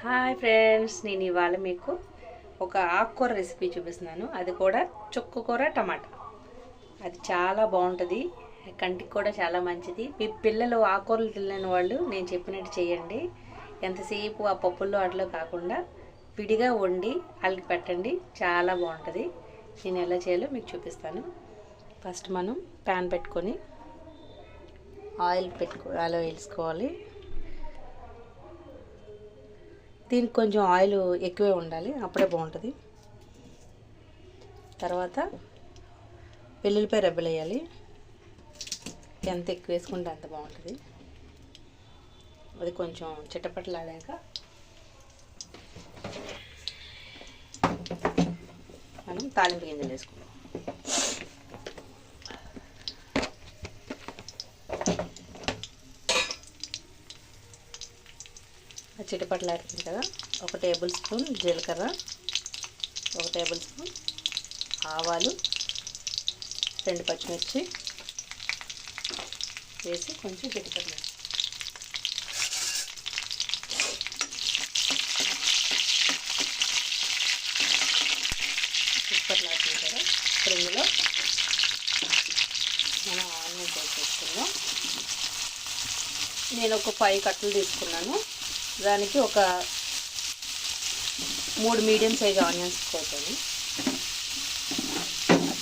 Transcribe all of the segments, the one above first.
Hi friends, నేను ఇవాళ మీకు ఒక ఆకుకూర రెసిపీ చూపిస్తున్నాను. అది కూడా చుక్కకూర టమాటా. అది చాలా బాగుంటుంది, కంటికి కూడా చాలా మంచిది. మీ పిల్లలు ఆకుకూరలు తినలేని వాళ్ళు నేను చెప్పినట్టు చేయండి. ఎంతసేపు ఆ పప్పుల్లో వాటిలో కాకుండా విడిగా వండి వాళ్ళకి పెట్టండి, చాలా బాగుంటుంది. నేను ఎలా చేయాలో మీకు చూపిస్తాను. ఫస్ట్ మనం ప్యాన్ పెట్టుకొని ఆయిల్ వేసుకోవాలి. దీనికి కొంచెం ఆయిల్ ఎక్కువే ఉండాలి, అప్పుడే బాగుంటుంది. తర్వాత వెల్లుల్లిపాయ రెబ్బలు వేయాలి. ఎంత ఎక్కువ వేసుకుంటే అంత బాగుంటుంది. అది కొంచెం చిట్టపట్టలాడాక మనం తాలింపు గింజలు వేసుకుంటాం. చిటపట్లాడుతుంది కదా, 1 టేబుల్ స్పూన్ జీలకర్ర, 1 టేబుల్ స్పూన్ ఆవాలు, 2 పచ్చిమిర్చి వేసి కొంచెం చిటపట్లాడు. చిటపట్లాడుతుంది కదా, ఇప్పుడు ఇందులో మనం ఆనియన్స్ వేసేసుకుందాం. నేను ఒక 5 కట్టలు తీసుకున్నాను. దానికి ఒక 3 మీడియం సైజ్ ఆనియన్స్ కోసాను.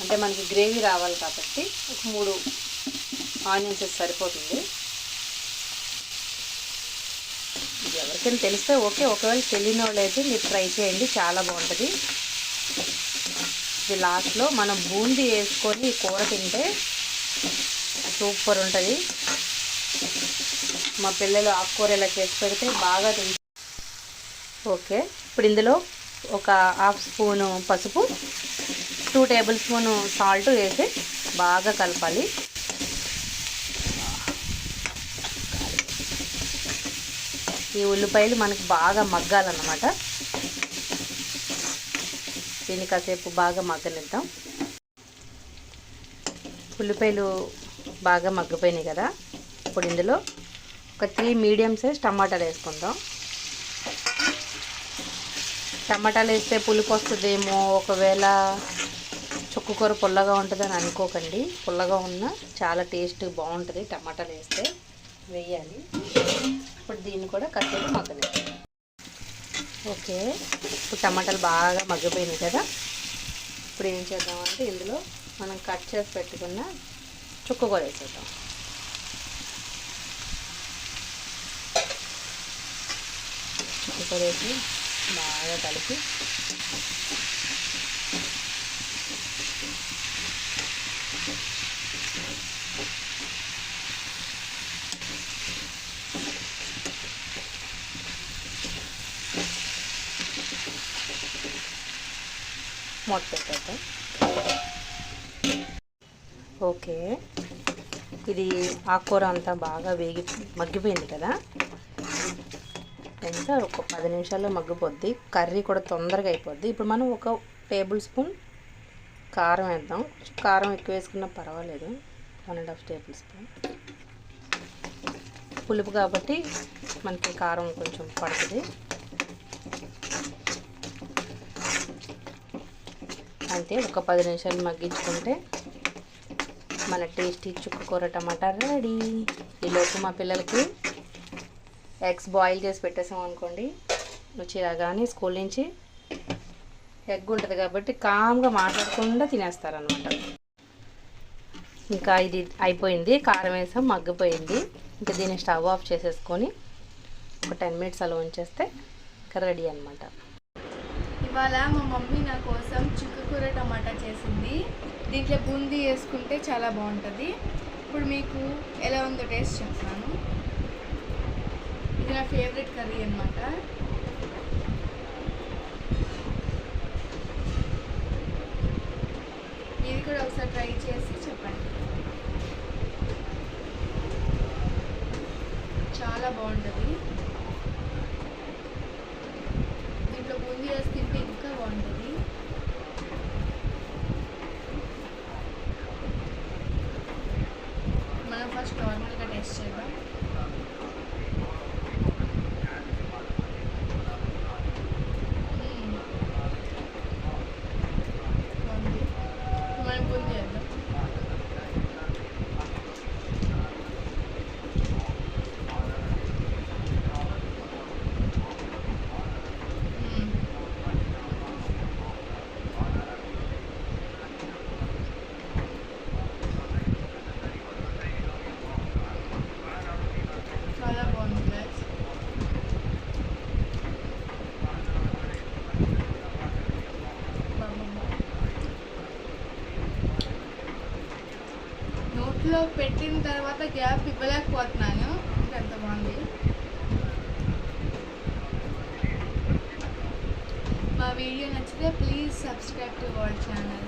అంటే మనకి గ్రేవీ రావాలి కాబట్టి ఒక 3 ఆనియన్స్ సరిపోతుంది. ఇది ఎవరికైనా తెలిస్తే ఓకే, ఒకవేళ తెలియని వాళ్ళు అయితే మీరు ట్రై చేయండి, చాలా బాగుంటుంది. ఇది లాస్ట్లో మనం బూందీ వేసుకొని కూర తింటే సూపర్ ఉంటుంది. మా పిల్లలు ఆకుకూర ఇలా చేసి పెడితే బాగా తింటారు. ఓకే, ఇప్పుడు ఇందులో ఒక 1/2 స్పూను పసుపు, 2 టేబుల్ స్పూను సాల్ట్ వేసి బాగా కలపాలి. ఈ ఉల్లిపాయలు మనకు బాగా మగ్గాలన్నమాట. దీన్ని కాసేపు బాగా మగ్గనిద్దాం. ఉల్లిపాయలు బాగా మగ్గిపోయినాయి కదా, ఇప్పుడు ఇందులో ఒక 3 మీడియం సైజ్ టమాటాలు వేసుకుందాం. టమాటాలు వేస్తే పులుపు వస్తుందేమో, ఒకవేళ చుక్కకూర పుల్లగా ఉంటుందని అనుకోకండి. పుల్లగా ఉన్న చాలా టేస్ట్ బాగుంటుంది టమాటాలు వేస్తే, వేయాలి. ఇప్పుడు దీన్ని కూడా కాసేపు మగ్గనిద్దాం. ఓకే, ఇప్పుడు టమాటాలు బాగా మగ్గిపోయినాయి కదా, ఇప్పుడు ఏం చేద్దామంటే ఇందులో మనం కట్ చేసి పెట్టుకున్న చుక్కకూర వేసేద్దాం. చుక్కకూర వేసి బాగా కలిపి మూత పెట్టేద్దాం. ఓకే, ఇది ఆకుకూర అంతా బాగా మగ్గిపోయింది కదా, ఎంత ఒక 10 నిమిషాల్లో మగ్గిపోద్ది. కర్రీ కూడా తొందరగా అయిపోద్ది. ఇప్పుడు మనం ఒక టేబుల్ స్పూన్ కారం వేద్దాం. కారం ఎక్కువ వేసుకున్నా పర్వాలేదు, 1.5 టేబుల్ స్పూన్. పులుపు కాబట్టి మనకి కారం కొంచెం పడుతుంది. అంతే, ఒక 10 నిమిషాలు మగ్గించుకుంటే మన టేస్టీ చుక్కకూర టమాటా రెడీ. ఈలోపు మా పిల్లలకి ఎగ్స్ బాయిల్ చేసి పెట్టేసాం అనుకోండి, రుచి రాగానే స్కూల్ నుంచి ఎగ్ ఉంటుంది కాబట్టి కామ్గా మాట్లాడకుండా తినేస్తారనమాట. ఇంకా ఇది అయిపోయింది, కారం వేసాం, మగ్గిపోయింది. ఇంకా దీన్ని స్టవ్ ఆఫ్ చేసేసుకొని ఒక 10 మినిట్స్ అలా ఉంచేస్తే ఇంకా రెడీ అనమాట. ఇవాళ మా మమ్మీ నా కోసం చుక్కకూర టమాటా చేసింది. దీంట్లో బూందీ వేసుకుంటే చాలా బాగుంటుంది. ఇప్పుడు మీకు ఎలా ఉందో టేస్ట్ చెప్తాను. ఇది నా ఫేవరెట్ కర్రీ అన్నమాట. ఇది కూడా ఒకసారి ట్రై చేసి చెప్పండి, చాలా బాగుంటుంది. దీంట్లో బూందీ వేసి తింటే ఇంకా బాగుంటుంది. మనం ఫస్ట్ నార్మల్గా టేస్ట్ చేద్దాం. నోట్లో పెట్టిన తర్వాత గ్యాప్ ఇవ్వలేకపోతున్నాను. ఎంత బాగుంది. మా వీడియో నచ్చితే please subscribe to our channel.